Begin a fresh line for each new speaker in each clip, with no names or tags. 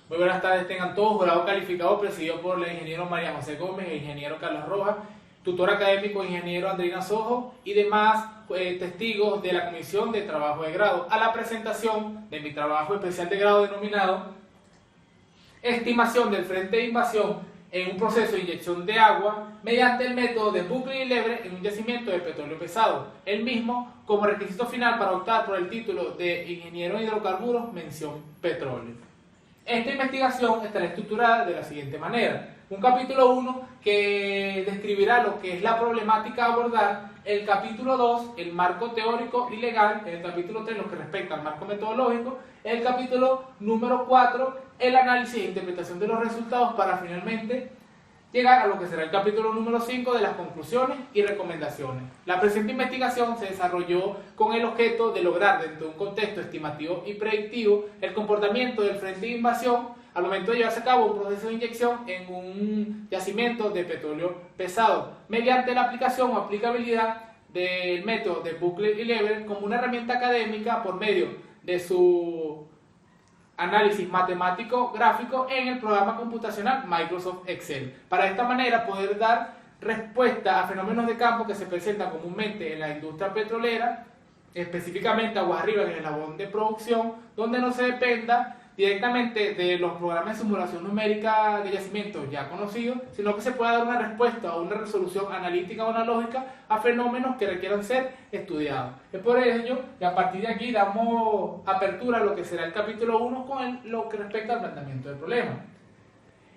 Muy buenas tardes, tengan todos. Jurado calificado presidido por el ingeniero María José Gómez, el ingeniero Carlos Rojas, tutor académico ingeniero Andrina Sojo y demás testigos de la Comisión de Trabajo de Grado, a la presentación de mi trabajo especial de grado denominado Estimación del frente de invasión en un proceso de inyección de agua mediante el método de bucle y lebre en un yacimiento de petróleo pesado, el mismo como requisito final para optar por el título de ingeniero en hidrocarburos mención petróleo. Esta investigación estará estructurada de la siguiente manera: un capítulo 1 que describirá lo que es la problemática a abordar, el capítulo 2 el marco teórico y legal, el capítulo 3 lo que respecta al marco metodológico, el capítulo número 4 el análisis e interpretación de los resultados para finalmente llegar a lo que será el capítulo número 5 de las conclusiones y recomendaciones. La presente investigación se desarrolló con el objeto de lograr, dentro de un contexto estimativo y predictivo, el comportamiento del frente de invasión al momento de llevarse a cabo un proceso de inyección en un yacimiento de petróleo pesado, mediante la aplicación o aplicabilidad del método de bucle y lever como una herramienta académica por medio de su análisis matemático gráfico en el programa computacional Microsoft Excel. Para de esta manera poder dar respuesta a fenómenos de campo que se presentan comúnmente en la industria petrolera, específicamente aguas arriba en el eslabón de producción, donde no se dependa directamente de los programas de simulación numérica de yacimientos ya conocidos, sino que se pueda dar una respuesta o una resolución analítica o analógica a fenómenos que requieran ser estudiados. Es por ello que a partir de aquí damos apertura a lo que será el capítulo 1 con lo que respecta al planteamiento del problema.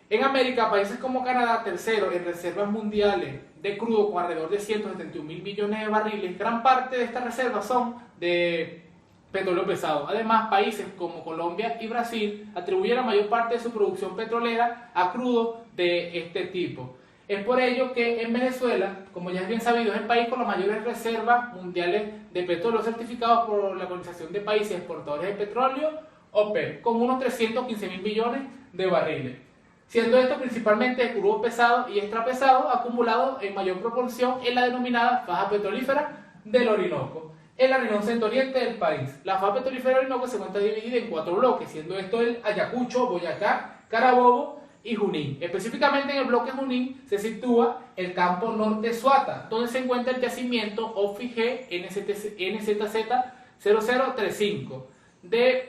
En América, países como Canadá, tercero en reservas mundiales de crudo con alrededor de 171.000 millones de barriles, gran parte de estas reservas son de petróleo pesado. Además, países como Colombia y Brasil atribuyen la mayor parte de su producción petrolera a crudo de este tipo. Es por ello que en Venezuela, como ya es bien sabido, es el país con las mayores reservas mundiales de petróleo certificados por la Organización de Países Exportadores de Petróleo, OPEP, con unos 315.000 millones de barriles, siendo esto principalmente de crudo pesado y extrapesado acumulado en mayor proporción en la denominada faja petrolífera del Orinoco, el Arenón centro-oriente del país. La faja petrolífera del Orinoco se encuentra dividida en 4 bloques, siendo esto el Ayacucho, Boyacá, Carabobo y Junín. Específicamente en el bloque Junín se sitúa el campo norte Suata, donde se encuentra el yacimiento OFIG NZZ0035,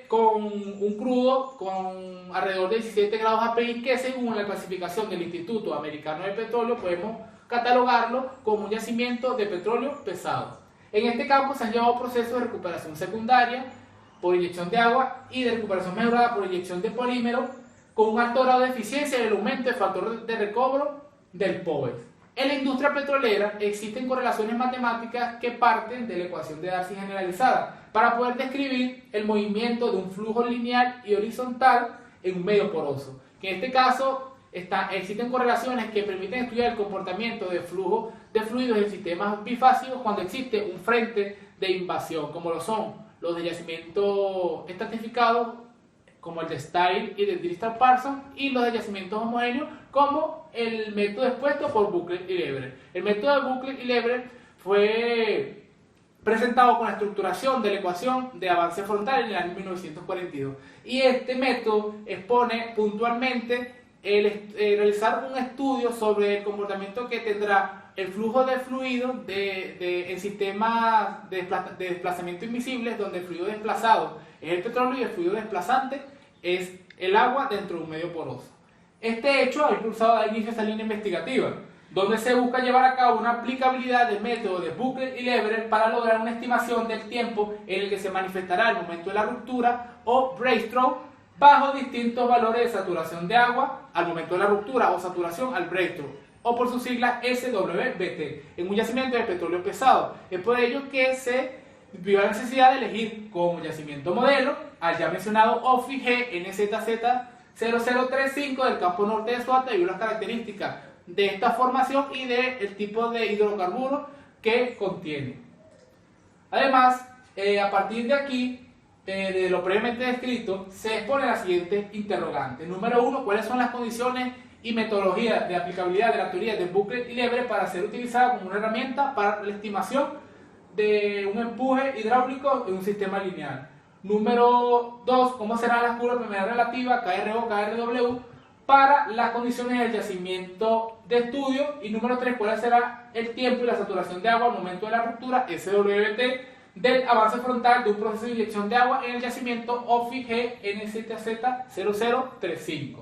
con un crudo con alrededor de 17 grados API, que según la clasificación del Instituto Americano de Petróleo podemos catalogarlo como un yacimiento de petróleo pesado. En este campo se han llevado procesos de recuperación secundaria por inyección de agua y de recuperación mejorada por inyección de polímero con un alto grado de eficiencia y el aumento del factor de recobro del POVEX. En la industria petrolera existen correlaciones matemáticas que parten de la ecuación de Darcy generalizada para poder describir el movimiento de un flujo lineal y horizontal en un medio poroso, que en este caso existen correlaciones que permiten estudiar el comportamiento de flujo de fluidos en sistemas bifásicos cuando existe un frente de invasión, como lo son los de yacimientos estratificados, como el de Style y de Dristar Parsons, y los de yacimientos homogéneos, como el método expuesto por Bucle y Lebre. El método de Bucle y Lebre fue presentado con la estructuración de la ecuación de avance frontal en el año 1942. Y este método expone puntualmente realizar un estudio sobre el comportamiento que tendrá el flujo de fluido en sistemas de desplazamiento invisibles, donde el fluido desplazado es el petróleo y el fluido desplazante es el agua dentro de un medio poroso. Este hecho ha impulsado al inicio esta línea investigativa, donde se busca llevar a cabo una aplicabilidad del método de Bucle y Lever para lograr una estimación del tiempo en el que se manifestará el momento de la ruptura o breakthrough bajo distintos valores de saturación de agua al momento de la ruptura o saturación al breakthrough, o por sus siglas SWBT, en un yacimiento de petróleo pesado. Es por ello que se vio la necesidad de elegir como yacimiento modelo al ya mencionado OFIG NZZ0035 del campo norte de Suata, y las características de esta formación y del tipo de hidrocarburos que contiene. Además, a partir de aquí, de lo previamente descrito, se expone la siguiente interrogante. Número 1, ¿cuáles son las condiciones y metodologías de aplicabilidad de la teoría de Bucle y Lever para ser utilizada como una herramienta para la estimación de un empuje hidráulico en un sistema lineal? Número 2, cómo serán las curvas de permeabilidad relativa, KRO, KRW, para las condiciones del yacimiento de estudio. Y número 3, cuál será el tiempo y la saturación de agua al momento de la ruptura, SWT, del avance frontal de un proceso de inyección de agua en el yacimiento OFI GNZZ0035.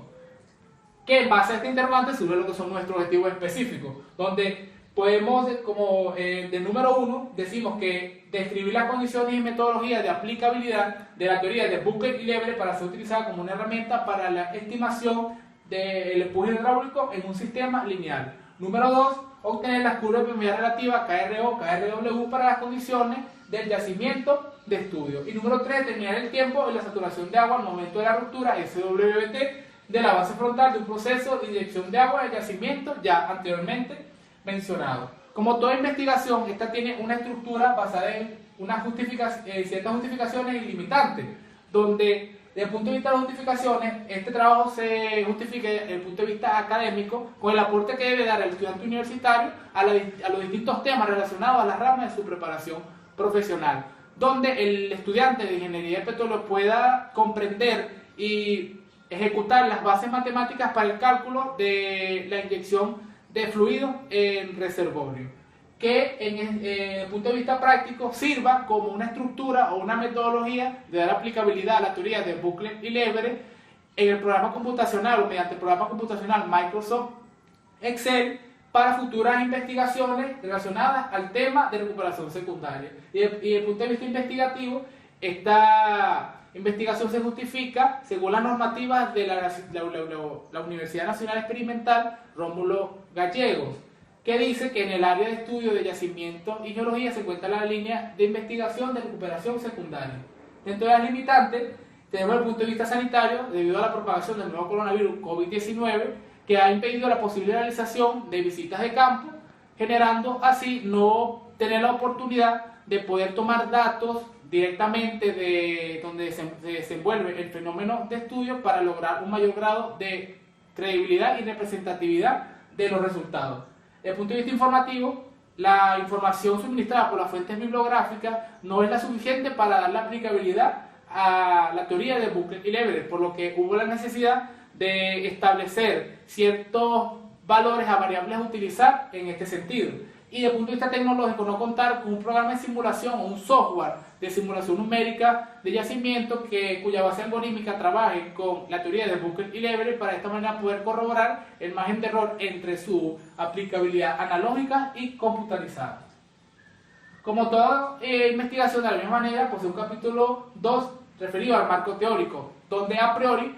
Que en base a este interrogante surge lo que son nuestros objetivos específicos, donde podemos, como de número 1, decimos que describir las condiciones y metodologías de aplicabilidad de la teoría de Buchler y Leverett para ser utilizada como una herramienta para la estimación del empuje hidráulico en un sistema lineal. Número 2, obtener las curvas de permeabilidad relativa KRO, KRW para las condiciones del yacimiento de estudio. Y número 3, determinar el tiempo y la saturación de agua al momento de la ruptura, SWT, de la base frontal de un proceso de inyección de agua del yacimiento ya anteriormente mencionado. Como toda investigación, esta tiene una estructura basada en ciertas justificaciones y limitantes, donde desde el punto de vista de las justificaciones, este trabajo se justifica desde el punto de vista académico con el aporte que debe dar el estudiante universitario a los distintos temas relacionados a las ramas de su preparación profesional, donde el estudiante de ingeniería de petróleo pueda comprender y ejecutar las bases matemáticas para el cálculo de la inyección de fluidos en reservorio, que desde el punto de vista práctico sirva como una estructura o una metodología de dar aplicabilidad a la teoría de Buchler y Leverett en el programa computacional o mediante el programa computacional Microsoft Excel para futuras investigaciones relacionadas al tema de recuperación secundaria. Y desde el punto de vista investigativo, esta investigación se justifica según las normativas de la Universidad Nacional Experimental Rómulo Gallegos, que dice que en el área de estudio de yacimiento y geología se encuentra la línea de investigación de recuperación secundaria. Dentro de las limitantes, tenemos el punto de vista sanitario, debido a la propagación del nuevo coronavirus COVID-19, que ha impedido la posible realización de visitas de campo, generando así no tener la oportunidad de poder tomar datos directamente de donde se desenvuelve el fenómeno de estudio para lograr un mayor grado de credibilidad y representatividad de los resultados. Desde el punto de vista informativo, la información suministrada por las fuentes bibliográficas no es la suficiente para dar la aplicabilidad a la teoría de Buchler y Leverett, por lo que hubo la necesidad de establecer ciertos valores a variables a utilizar en este sentido. Y desde el punto de vista tecnológico, no contar con un programa de simulación o un software de simulación numérica de yacimiento cuya base algorítmica trabaje con la teoría de Buchler y Leverett para de esta manera poder corroborar el margen de error entre su aplicabilidad analógica y computarizada. Como toda investigación, de la misma manera, posee un capítulo 2 referido al marco teórico, donde a priori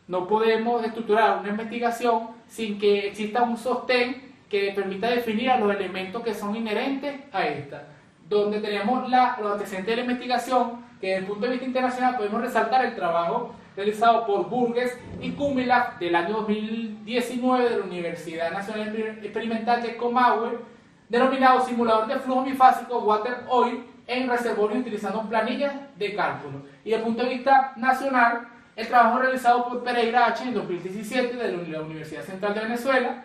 no podemos estructurar una investigación sin que exista un sostén que permita definir a los elementos que son inherentes a esta. Donde tenemos los antecedentes de la investigación, que desde el punto de vista internacional podemos resaltar el trabajo realizado por Burgess y Kumilav del año 2019 de la Universidad Nacional Experimental de Comahue, denominado simulador de flujo bifásico Water Oil en reservorios utilizando planillas de cálculo. Y desde el punto de vista nacional, el trabajo realizado por Pereira H. en 2017 de la Universidad Central de Venezuela,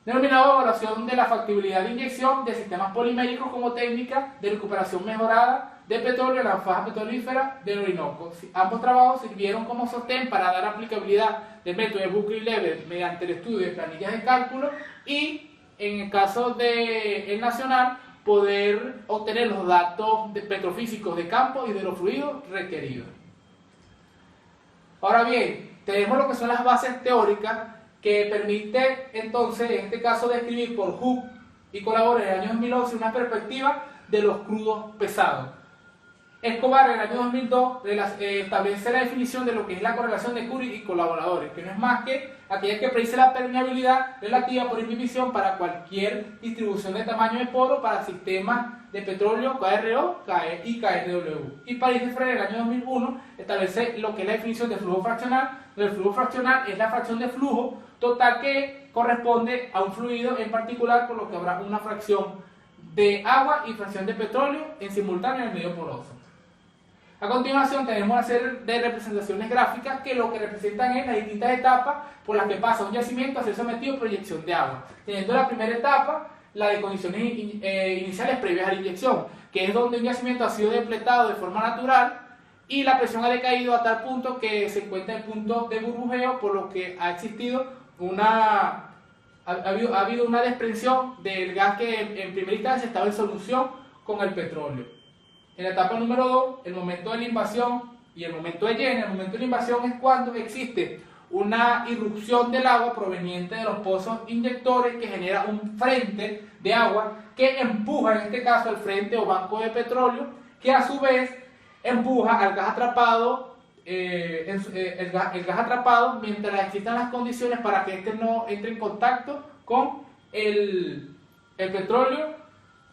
denominado evaluación de la factibilidad de inyección de sistemas poliméricos como técnica de recuperación mejorada de petróleo en la faja petrolífera del Orinoco. Ambos trabajos sirvieron como sostén para dar aplicabilidad del método de Buchler y Leverett mediante el estudio de planillas de cálculo y, en el caso del nacional, poder obtener los datos petrofísicos de campo y de los fluidos requeridos. Ahora bien, tenemos lo que son las bases teóricas que permite entonces, en este caso, describir por Hooke y colaboradores en el año 2011 una perspectiva de los crudos pesados. Escobar en el año 2002 establece la definición de lo que es la correlación de Curry y colaboradores, que no es más que aquella que predice la permeabilidad relativa por inhibición para cualquier distribución de tamaño de poro para sistemas de petróleo KRO y KRW. Y París-Defrel en el año 2001 establece lo que es la definición de flujo fraccional, donde el flujo fraccional es la fracción de flujo total que corresponde a un fluido en particular, por lo que habrá una fracción de agua y fracción de petróleo en simultáneo en el medio poroso. A continuación tenemos una serie de representaciones gráficas que lo que representan es las distintas etapas por las que pasa un yacimiento a ser sometido a proyección de agua. Teniendo la primera etapa, la de condiciones iniciales previas a la inyección, que es donde un yacimiento ha sido depletado de forma natural y la presión ha decaído a tal punto que se encuentra en punto de burbujeo, por lo que ha existido ha habido una desprensión del gas que en primera instancia estaba en solución con el petróleo. En la etapa número 2, el momento de la invasión y el momento de lleno. El momento de la invasión es cuando existe una irrupción del agua proveniente de los pozos inyectores que genera un frente de agua que empuja, en este caso, el frente o banco de petróleo, que a su vez empuja al gas atrapado, el gas atrapado mientras existan las condiciones para que éste no entre en contacto con el petróleo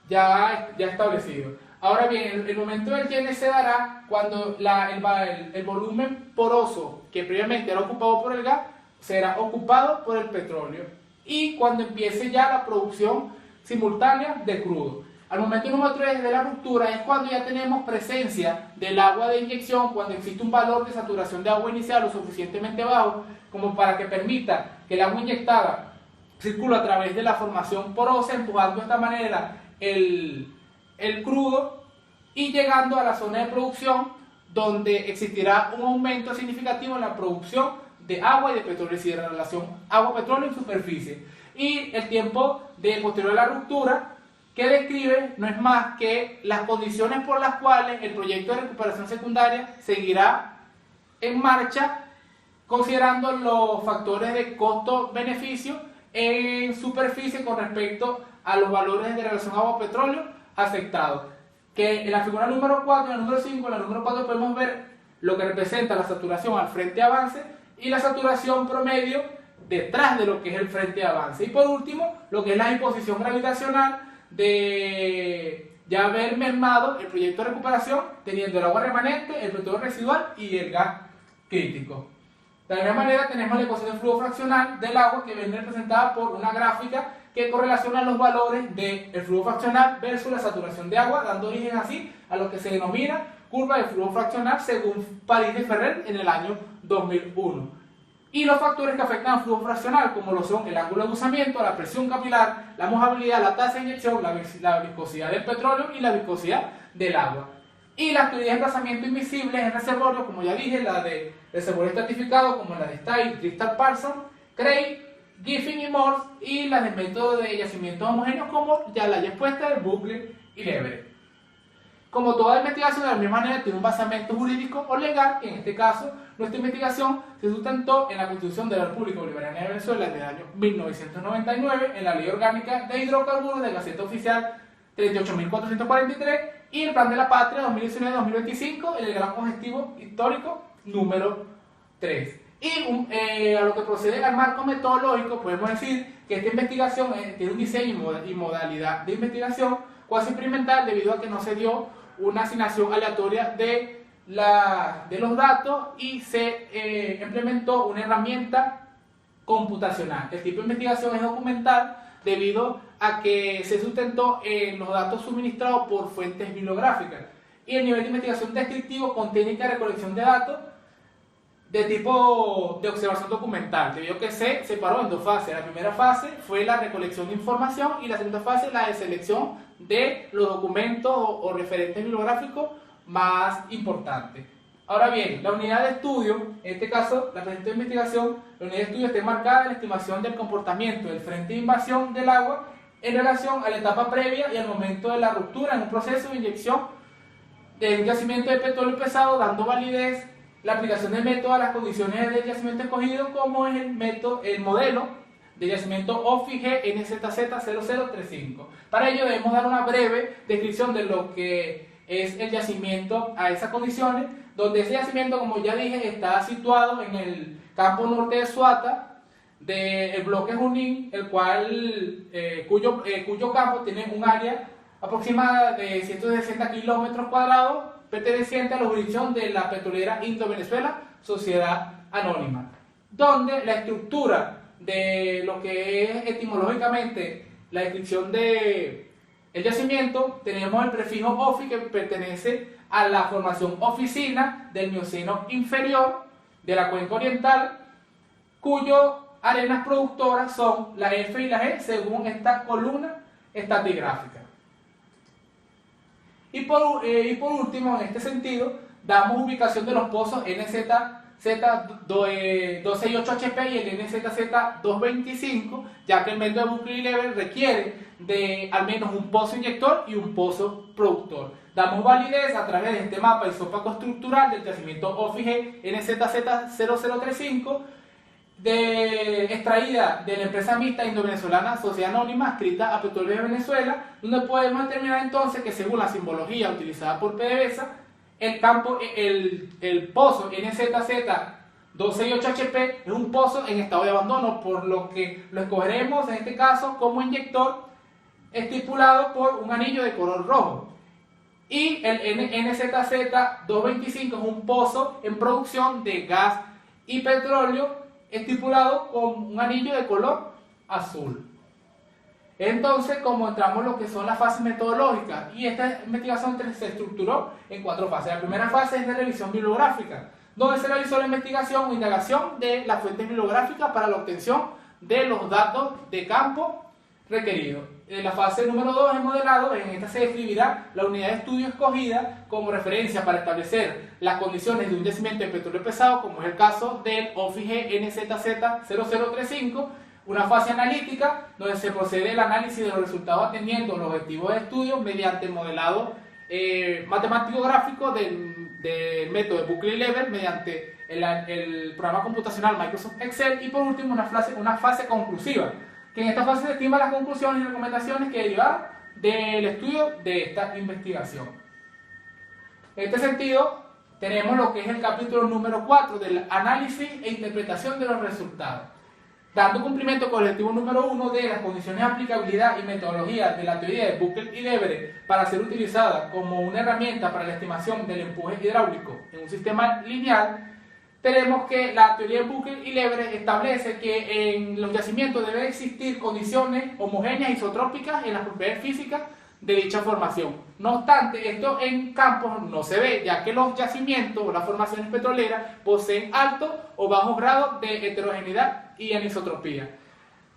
ya establecido. Ahora bien, el momento del llene se dará cuando el volumen poroso que previamente era ocupado por el gas será ocupado por el petróleo, y cuando empiece ya la producción simultánea de crudo. Al momento número 3 de la ruptura es cuando ya tenemos presencia del agua de inyección, cuando existe un valor de saturación de agua inicial lo suficientemente bajo como para que permita que el agua inyectada circule a través de la formación porosa, empujando de esta manera el crudo y llegando a la zona de producción, donde existirá un aumento significativo en la producción de agua y de petróleo, es decir, la relación agua-petróleo en superficie. Y el tiempo posterior a la ruptura que describe no es más que las condiciones por las cuales el proyecto de recuperación secundaria seguirá en marcha, considerando los factores de costo-beneficio en superficie con respecto a los valores de relación agua-petróleo aceptados. Que en la figura número 4, en la número 5, en la número 4 podemos ver lo que representa la saturación al frente avance y la saturación promedio detrás de lo que es el frente avance. Y por último, lo que es la disposición gravitacional de ya haber mermado el proyecto de recuperación, teniendo el agua remanente, el petróleo residual y el gas crítico. De la misma manera tenemos la ecuación de flujo fraccional del agua, que viene representada por una gráfica que correlaciona los valores del flujo fraccional versus la saturación de agua, dando origen así a lo que se denomina curva de flujo fraccional según París de Ferrer en el año 2001. Y los factores que afectan al flujo fraccional, como lo son el ángulo de endulzamiento, la presión capilar, la mojabilidad, la tasa de inyección, la viscosidad del petróleo y la viscosidad del agua. Y las teorías de emplazamiento invisibles en reservorio, como ya dije, la de reservorio estratificado, como la de Stein, Crystal Parsons, Craig, Giffin y Morse, y las del método de yacimientos homogéneos, como ya la haya expuesta de Buckley y Leverett. Como toda investigación, de la misma manera tiene un basamento jurídico o legal, que en este caso nuestra investigación se sustentó en la Constitución de la República Bolivariana de Venezuela del año 1999, en la Ley Orgánica de Hidrocarburos de Gaceta Oficial 38.443 y el Plan de la Patria 2019-2025 en el Gran Objetivo Histórico número 3. Y a lo que procede al marco metodológico, podemos decir que esta investigación tiene un diseño y modalidad de investigación cuasi experimental, debido a que no se dio una asignación aleatoria de los datos y se implementó una herramienta computacional. El tipo de investigación es documental debido a que se sustentó en los datos suministrados por fuentes bibliográficas, y el nivel de investigación descriptivo con técnica de recolección de datos de tipo de observación documental, debido a que se separó en dos fases. La primera fase fue la recolección de información y la segunda fase la de selección de los documentos o referentes bibliográficos más importantes. Ahora bien, la unidad de estudio, en este caso la presente investigación, la unidad de estudio está enmarcada en la estimación del comportamiento del frente de invasión del agua en relación a la etapa previa y al momento de la ruptura en un proceso de inyección del yacimiento de petróleo pesado, dando validez la aplicación del método a las condiciones del yacimiento escogido, como es el modelo de yacimiento OFIG NZZ0035. Para ello debemos dar una breve descripción de lo que es el yacimiento a esas condiciones, donde ese yacimiento, como ya dije, está situado en el campo norte de Suata, del bloque Junín, el cual, cuyo campo tiene un área aproximada de 160 kilómetros cuadrados, perteneciente a la jurisdicción de la petrolera Indo-Venezuela Sociedad Anónima, donde la estructura de lo que es etimológicamente la descripción de el yacimiento, tenemos el prefijo OFI, que pertenece a la formación oficina del Mioceno inferior de la cuenca oriental, cuyo arenas productoras son la F y la G según esta columna estratigráfica. Y por último, en este sentido, damos ubicación de los pozos NZZ268HP y el NZZ225, ya que el método de bucle y lever requiere de al menos un pozo inyector y un pozo productor. Damos validez a través de este mapa isópaco estructural del yacimiento OFIG NZZ0035, extraída de la empresa mixta indo-venezolana Sociedad Anónima adscrita a Petróleo de Venezuela, donde podemos determinar entonces que según la simbología utilizada por PDVSA, el pozo NZZ268HP es un pozo en estado de abandono, por lo que lo escogeremos en este caso como inyector estipulado por un anillo de color rojo. Y el NZZ225 es un pozo en producción de gas y petróleo estipulado con un anillo de color azul. Entonces, como entramos en lo que son las fases metodológicas, y esta investigación se estructuró en 4 fases. La primera fase es de revisión bibliográfica, donde se realizó la investigación o indagación de las fuentes bibliográficas para la obtención de los datos de campo requeridos. En la fase número 2 es modelado. En esta se describirá la unidad de estudio escogida como referencia para establecer las condiciones de un yacimiento de petróleo pesado, como es el caso del OFIG NZZ0035, una fase analítica donde se procede al análisis de los resultados atendiendo los objetivos de estudio mediante el modelado matemático gráfico del método de bucle y lever mediante el programa computacional Microsoft Excel, y por último una fase conclusiva, que en esta fase se estiman las conclusiones y recomendaciones que derivaron del estudio de esta investigación. En este sentido, tenemos lo que es el capítulo número 4 del análisis e interpretación de los resultados. Dando cumplimiento con el objetivo número 1 de las condiciones de aplicabilidad y metodología de la teoría de bucle y lever para ser utilizada como una herramienta para la estimación del empuje hidráulico en un sistema lineal, tenemos que la teoría de bucle y lever establece que en los yacimientos deben existir condiciones homogéneas isotrópicas en las propiedades físicas de dicha formación. No obstante, esto en campos no se ve, ya que los yacimientos o las formaciones petroleras poseen altos o bajos grados de heterogeneidad y anisotropía.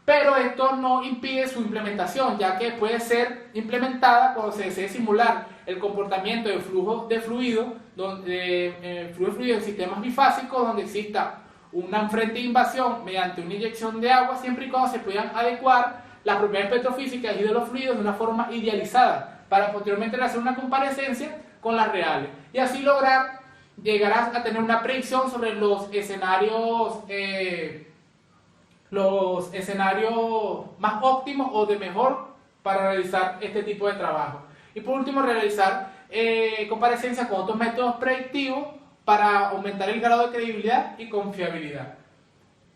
Pero esto no impide su implementación, ya que puede ser implementada cuando se desee simular el comportamiento de flujo de fluido, en sistemas bifásicos donde exista una frente de invasión mediante una inyección de agua, siempre y cuando se puedan adecuar las propiedades petrofísicas y de los fluidos de una forma idealizada, para posteriormente hacer una comparecencia con las reales, y así lograr llegar a tener una predicción sobre los escenarios más óptimos o de mejor para realizar este tipo de trabajo. Y por último, realizar comparecencias con otros métodos predictivos para aumentar el grado de credibilidad y confiabilidad.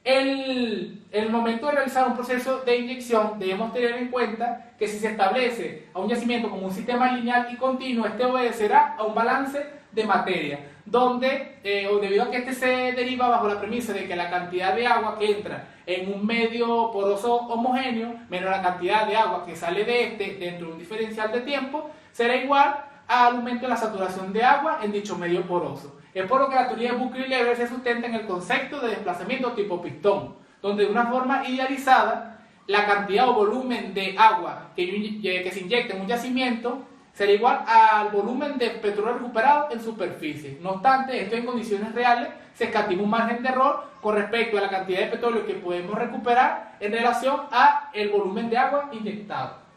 El momento de realizar un proceso de inyección debemos tener en cuenta que si se establece a un yacimiento como un sistema lineal y continuo, este obedecerá a un balance de materia, donde debido a que este se deriva bajo la premisa de que la cantidad de agua que entra en un medio poroso homogéneo menos la cantidad de agua que sale de este dentro de un diferencial de tiempo será igual al aumento de la saturación de agua en dicho medio poroso. Es por lo que la teoría de bucle y lever se sustenta en el concepto de desplazamiento tipo pistón, donde de una forma idealizada la cantidad o volumen de agua que se inyecta en un yacimiento será igual al volumen de petróleo recuperado en superficie. No obstante, esto en condiciones reales se escatima un margen de error con respecto a la cantidad de petróleo que podemos recuperar en relación a el volumen de agua inyectado.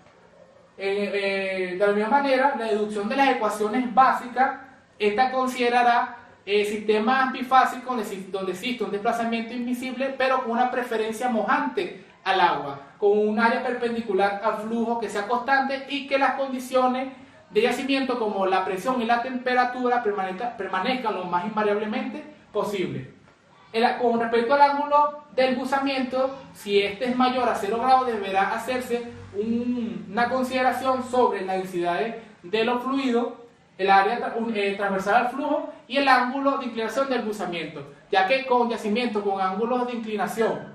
De la misma manera, la deducción de las ecuaciones básicas, esta considerará sistemas bifásicos donde existe un desplazamiento invisible pero con una preferencia mojante al agua, con un área perpendicular al flujo que sea constante y que las condiciones de yacimiento como la presión y la temperatura permanezcan lo más invariablemente posible. Con respecto al ángulo del buzamiento, si este es mayor a 0 grados, deberá hacerse una consideración sobre la densidad de los fluidos, el área transversal al flujo y el ángulo de inclinación del buzamiento, ya que con yacimientos con ángulos de inclinación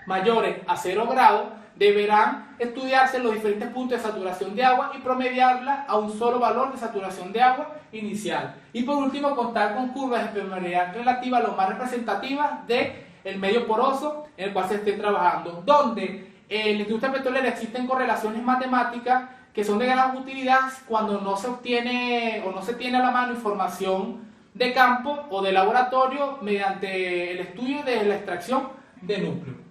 mayores a 0 grados deberán estudiarse los diferentes puntos de saturación de agua y promediarla a un solo valor de saturación de agua inicial. Y por último, contar con curvas de permeabilidad relativa lo más representativas del medio poroso en el cual se esté trabajando, donde en la industria petrolera existen correlaciones matemáticas que son de gran utilidad cuando no se obtiene o no se tiene a la mano información de campo o de laboratorio mediante el estudio de la extracción de núcleo.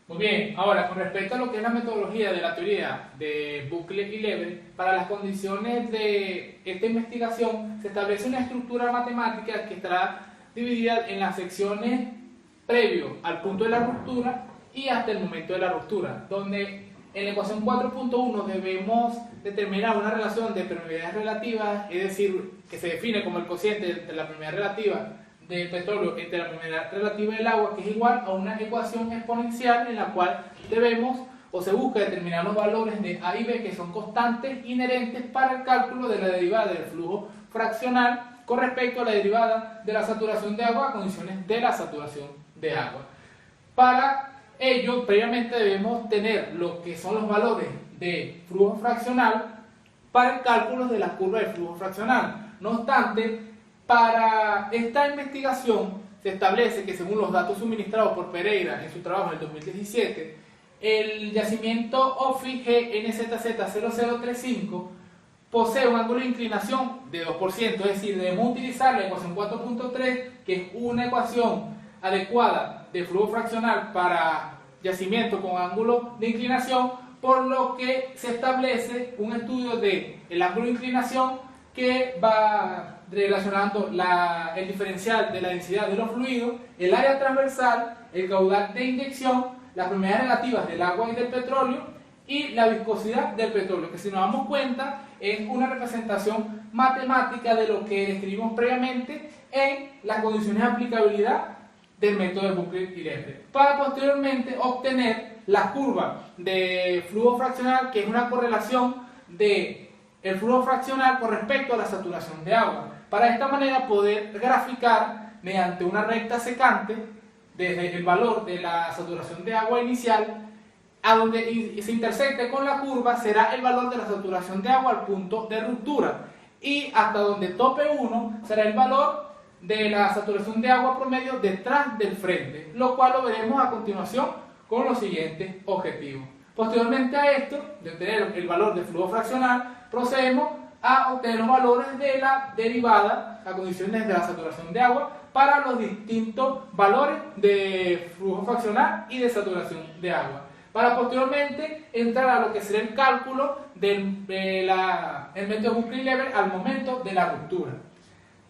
Muy bien, ahora con respecto a lo que es la metodología de la teoría de Buckley y Lever, para las condiciones de esta investigación se establece una estructura matemática que estará dividida en las secciones previo al punto de la ruptura y hasta el momento de la ruptura, donde en la ecuación 4.1 debemos determinar una relación de permeabilidades relativas, es decir, que se define como el cociente entre la permeabilidad relativa del petróleo entre la permeabilidad relativa del agua, que es igual a una ecuación exponencial en la cual debemos o se busca determinar los valores de A y B que son constantes inherentes para el cálculo de la derivada del flujo fraccional con respecto a la derivada de la saturación de agua a condiciones de la saturación de agua. Para ello, previamente debemos tener lo que son los valores de flujo fraccional para el cálculo de la curva de flujo fraccional. No obstante, para esta investigación se establece que según los datos suministrados por Pereira en su trabajo en el 2017, el yacimiento OFI GNZZ0035 posee un ángulo de inclinación de 2%, es decir, debemos utilizar la ecuación 4.3, que es una ecuación adecuada de flujo fraccional para yacimiento con ángulo de inclinación, por lo que se establece un estudio del ángulo de inclinación que va relacionando el diferencial de la densidad de los fluidos, el área transversal, el caudal de inyección, las permeabilidades relativas del agua y del petróleo y la viscosidad del petróleo, que si nos damos cuenta es una representación matemática de lo que describimos previamente en las condiciones de aplicabilidad del método de Buckley y Lever, para posteriormente obtener la curva de flujo fraccional, que es una correlación de el flujo fraccional con respecto a la saturación de agua. Para de esta manera poder graficar mediante una recta secante desde el valor de la saturación de agua inicial a donde se intersecte con la curva será el valor de la saturación de agua al punto de ruptura, y hasta donde tope 1 será el valor de la saturación de agua promedio detrás del frente, lo cual lo veremos a continuación con los siguientes objetivos. Posteriormente a esto, de obtener el valor de flujo fraccional, procedemos a obtener los valores de la derivada a condiciones de la saturación de agua para los distintos valores de flujo fraccional y de saturación de agua, para posteriormente entrar a lo que será el cálculo del método Buckley-Lever al momento de la ruptura,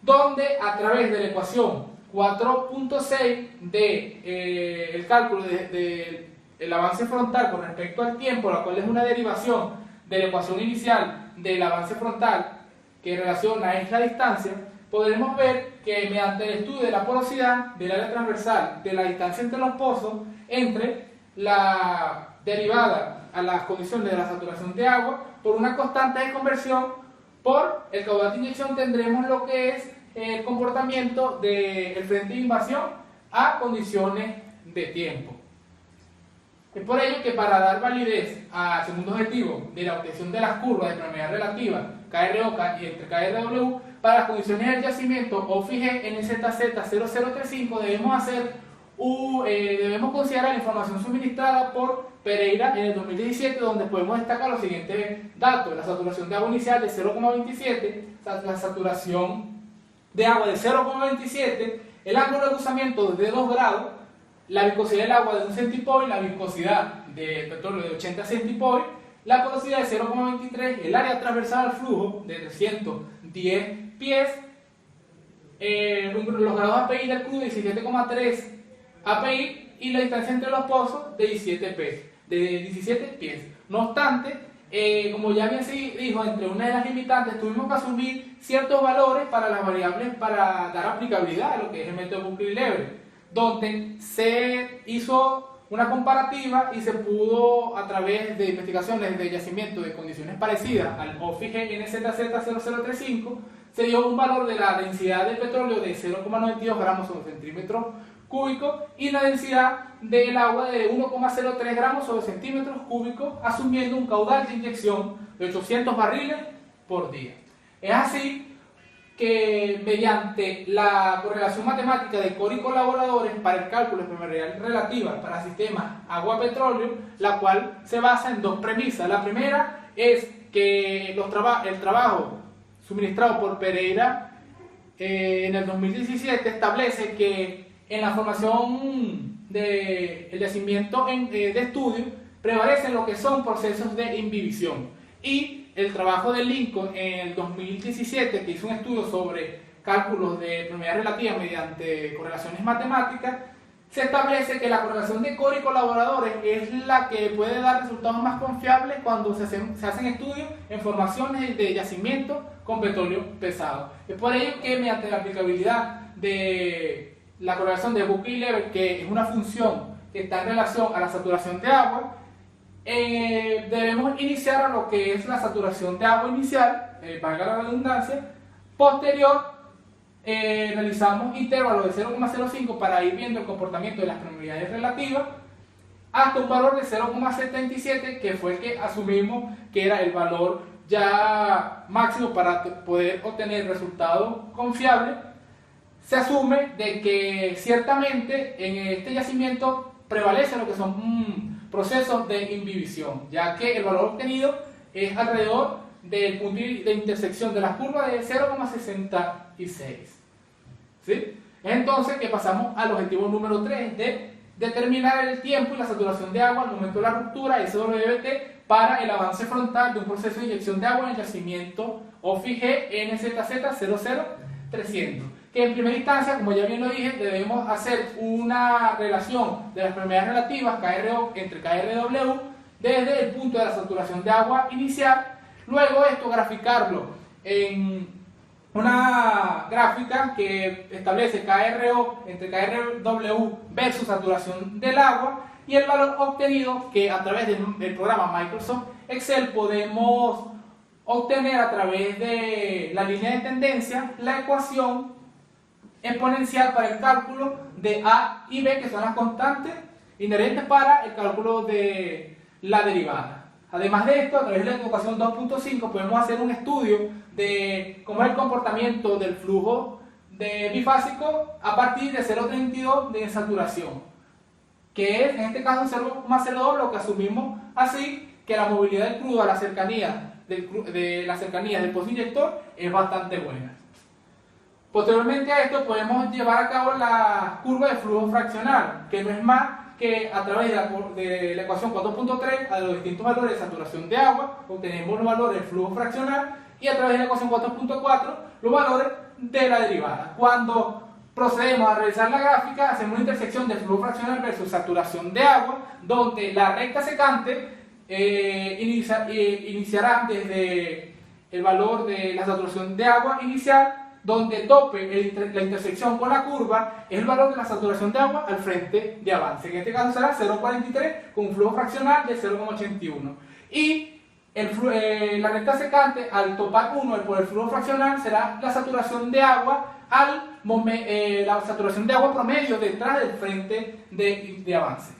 donde a través de la ecuación 4.6 el cálculo del avance frontal con respecto al tiempo, la cual es una derivación de la ecuación inicial del avance frontal que relaciona es la distancia, podremos ver que mediante el estudio de la porosidad, del área transversal, de la distancia entre los pozos, entre la derivada a las condiciones de la saturación de agua, por una constante de conversión, por el caudal de inyección tendremos lo que es el comportamiento del frente de invasión a condiciones de tiempo. Es por ello que para dar validez al segundo objetivo de la obtención de las curvas de permeabilidad relativa KRO y entre KRW, para las condiciones del yacimiento OFI NZZ0035 debemos considerar la información suministrada por Pereira en el 2017, donde podemos destacar los siguientes datos: la saturación de agua inicial de 0,27, la saturación de agua de 0,27, el ángulo de cruzamiento de 2 grados, la viscosidad del agua de 1 centipoise, la viscosidad del petróleo de 80 centipoise, la porosidad de 0,23, el área transversal al flujo de 310 pies, los grados API del crudo de 17,3 API y la distancia entre los pozos de 17 pies. No obstante, como ya bien se dijo, entre una de las limitantes tuvimos que asumir ciertos valores para las variables para dar aplicabilidad a lo que es el método Buckley-Lever, donde se hizo una comparativa y se pudo, a través de investigaciones de yacimiento de condiciones parecidas al OFI NZZ0035, se dio un valor de la densidad del petróleo de 0,92 gramos sobre centímetros cúbicos y la densidad del agua de 1,03 gramos sobre centímetros cúbicos, asumiendo un caudal de inyección de 800 barriles por día. Es así que mediante la correlación matemática de Cori y colaboradores para el cálculo de permeabilidad relativa para sistemas agua-petróleo, la cual se basa en dos premisas. La primera es que el trabajo suministrado por Pereira en el 2017 establece que en la formación del yacimiento de estudio prevalecen lo que son procesos de imbibición. Y el trabajo de Lincoln en el 2017, que hizo un estudio sobre cálculos de permeabilidad relativa mediante correlaciones matemáticas, se establece que la correlación de core y colaboradores es la que puede dar resultados más confiables cuando se hacen estudios en formaciones de yacimiento con petróleo pesado. Es por ello que mediante la aplicabilidad de la correlación de Buckley-Leibler, que es una función que está en relación a la saturación de agua, debemos iniciar a lo que es la saturación de agua inicial, valga la redundancia. Posterior, realizamos intervalos de 0,05 para ir viendo el comportamiento de las permeabilidades relativas hasta un valor de 0,77, que fue el que asumimos que era el valor ya máximo para poder obtener resultados confiables. Se asume de que ciertamente en este yacimiento prevalece lo que son procesos de imbibición, ya que el valor obtenido es alrededor del punto de intersección de las curvas de 0,66. ¿Sí? Entonces, que pasamos al objetivo número 3 de determinar el tiempo y la saturación de agua al momento de la ruptura SWT para el avance frontal de un proceso de inyección de agua en el yacimiento OFIG NZZ00300. Que en primera instancia, como ya bien lo dije, debemos hacer una relación de las permeabilidades relativas KRO entre KRW desde el punto de la saturación de agua inicial. Luego esto graficarlo en una gráfica que establece KRO entre KRW versus saturación del agua y el valor obtenido que a través del programa Microsoft Excel podemos obtener a través de la línea de tendencia la ecuación exponencial para el cálculo de A y B, que son las constantes inherentes para el cálculo de la derivada. Además de esto, a través de la ecuación 2.5 podemos hacer un estudio de cómo es el comportamiento del flujo bifásico a partir de 0,32 de saturación, que es en este caso 0,02, lo que asumimos así, que la movilidad del crudo a la cercanía del posinyector es bastante buena. Posteriormente a esto podemos llevar a cabo la curva de flujo fraccional, que no es más que a través de la ecuación 4.3 a los distintos valores de saturación de agua obtenemos los valores del flujo fraccional y a través de la ecuación 4.4 los valores de la derivada. Cuando procedemos a realizar la gráfica, hacemos una intersección del flujo fraccional versus saturación de agua, donde la recta secante iniciará desde el valor de la saturación de agua inicial, donde tope la intersección con la curva es el valor de la saturación de agua al frente de avance. En este caso será 0,43 con un flujo fraccional de 0,81. Y la recta secante al topar 1 por el flujo fraccional será la saturación de agua la saturación de agua promedio detrás del frente de avance.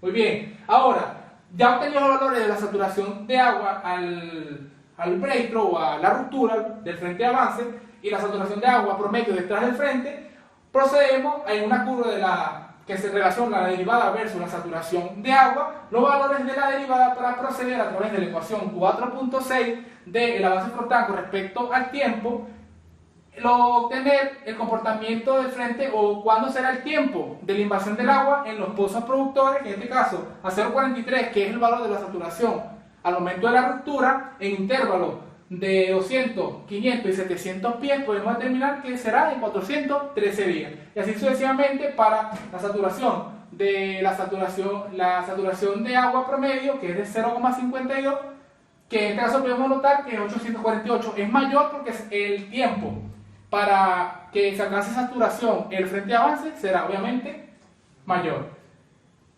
Muy bien, ahora ya obtenido los valores de la saturación de agua al breakthrough o a la ruptura del frente de avance y la saturación de agua promedio detrás del frente, procedemos a una curva que se relaciona la derivada versus la saturación de agua, los valores de la derivada para proceder a través de la ecuación 4.6 del avance frontal con respecto al tiempo, obtener el comportamiento del frente o cuándo será el tiempo de la invasión del agua en los pozos productores, en este caso a 0,43, que es el valor de la saturación al momento de la ruptura, en intervalos de 200, 500 y 700 pies, podemos determinar que será en 413 días. Y así sucesivamente para la saturación de agua promedio, que es de 0,52, que en este caso podemos notar que 848 es mayor porque el tiempo para que se alcance saturación en el frente de avance será obviamente mayor.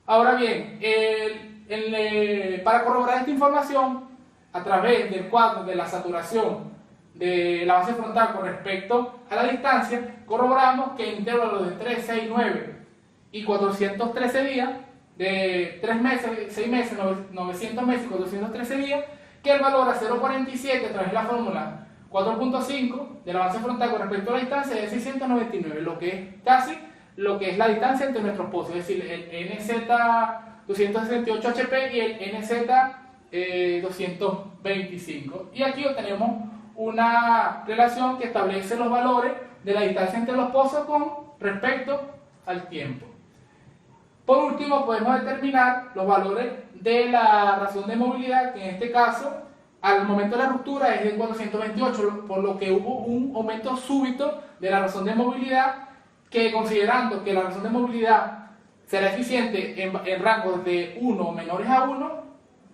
Ahora bien, para corroborar esta información, a través del cuadro de la saturación del avance frontal con respecto a la distancia, corroboramos que en intervalos de 3, 6, 9 y 413 días, de 3 meses, 6 meses, 900 meses y 413 días, que el valor a 0,47 a través de la fórmula 4.5 del avance frontal con respecto a la distancia es 699, lo que es casi lo que es la distancia entre nuestros pozos, es decir, el NZ 268 HP y el NZ 225. Y aquí obtenemos una relación que establece los valores de la distancia entre los pozos con respecto al tiempo. Por último, podemos determinar los valores de la razón de movilidad, que en este caso, al momento de la ruptura es de 428, por lo que hubo un aumento súbito de la razón de movilidad, que considerando que la razón de movilidad será eficiente en rangos de 1 o menores a 1,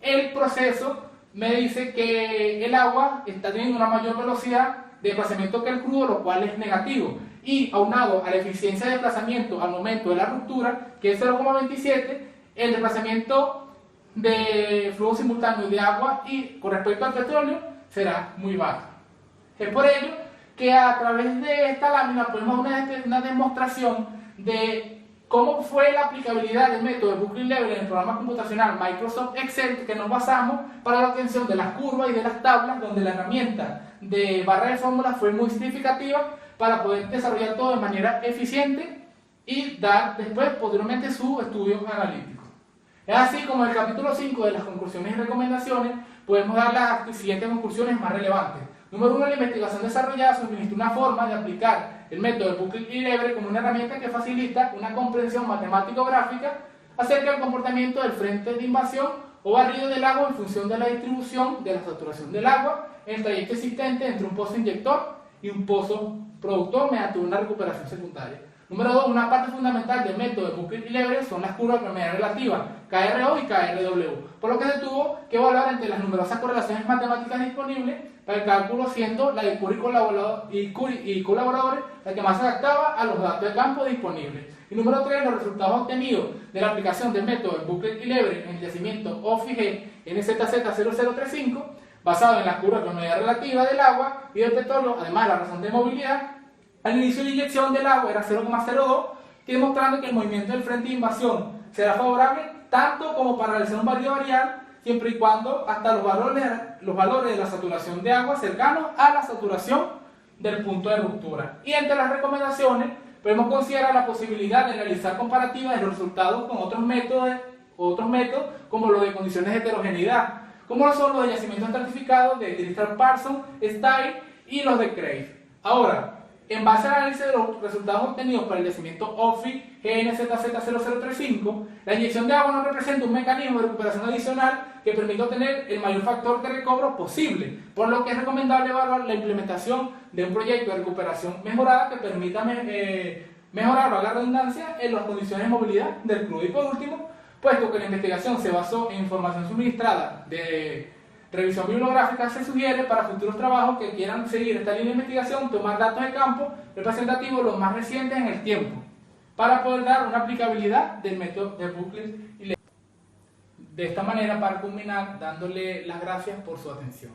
el proceso me dice que el agua está teniendo una mayor velocidad de desplazamiento que el crudo, lo cual es negativo. Y aunado a la eficiencia de desplazamiento al momento de la ruptura, que es 0,27, el desplazamiento de flujo simultáneo de agua y con respecto al petróleo será muy bajo. Es por ello que a través de esta lámina podemos ver una demostración de cómo fue la aplicabilidad del método de Buckley-Leibler en el programa computacional Microsoft Excel, que nos basamos para la obtención de las curvas y de las tablas, donde la herramienta de barra de fórmulas fue muy significativa para poder desarrollar todo de manera eficiente y dar después, posteriormente, su estudio analítico. Es así como en el capítulo 5 de las conclusiones y recomendaciones podemos dar las siguientes conclusiones más relevantes. Número 1, la investigación desarrollada suministra una forma de aplicar el método de Buckley-Leibler como una herramienta que facilita una comprensión matemático-gráfica acerca del comportamiento del frente de invasión o barrido del agua en función de la distribución de la saturación del agua en el trayecto existente entre un pozo inyector y un pozo productor mediante una recuperación secundaria. Número 2, una parte fundamental del método de Buckley-Leibler son las curvas de permeabilidad relativa, KRO y KRW, por lo que se tuvo que evaluar entre las numerosas correlaciones matemáticas disponibles para el cálculo, siendo la de Curie y colaboradores la que más se adaptaba a los datos de campo disponibles. Y número 3, los resultados obtenidos de la aplicación del método de Buckley-Leibler en el yacimiento OFIG NZZ0035, basado en la curva de permeabilidad relativa del agua y del petróleo, además de la razón de movilidad, al inicio de la inyección del agua era 0,02, demostrando que el movimiento del frente de invasión será favorable tanto como para realizar un barrido varial, siempre y cuando hasta los valores de la saturación de agua cercanos a la saturación del punto de ruptura. Y entre las recomendaciones podemos considerar la posibilidad de realizar comparativas de los resultados con otros métodos como los de condiciones de heterogeneidad, como lo son los de yacimientos estratificados de Dirichlet, Parsons, Stein y los de Kreis. Ahora, en base al análisis de los resultados obtenidos para el yacimiento OFIG GNZZ0035, la inyección de agua no representa un mecanismo de recuperación adicional que permita obtener el mayor factor de recobro posible, por lo que es recomendable evaluar la implementación de un proyecto de recuperación mejorada que permita mejorar, valga la redundancia, en las condiciones de movilidad del crudo. Y por último, puesto que la investigación se basó en información suministrada de revisión bibliográfica, se sugiere para futuros trabajos que quieran seguir esta línea de investigación tomar datos de campo representativos los más recientes en el tiempo para poder dar una aplicabilidad del método de Buckley-Leibler. De esta manera, para culminar, dándole las gracias por su atención.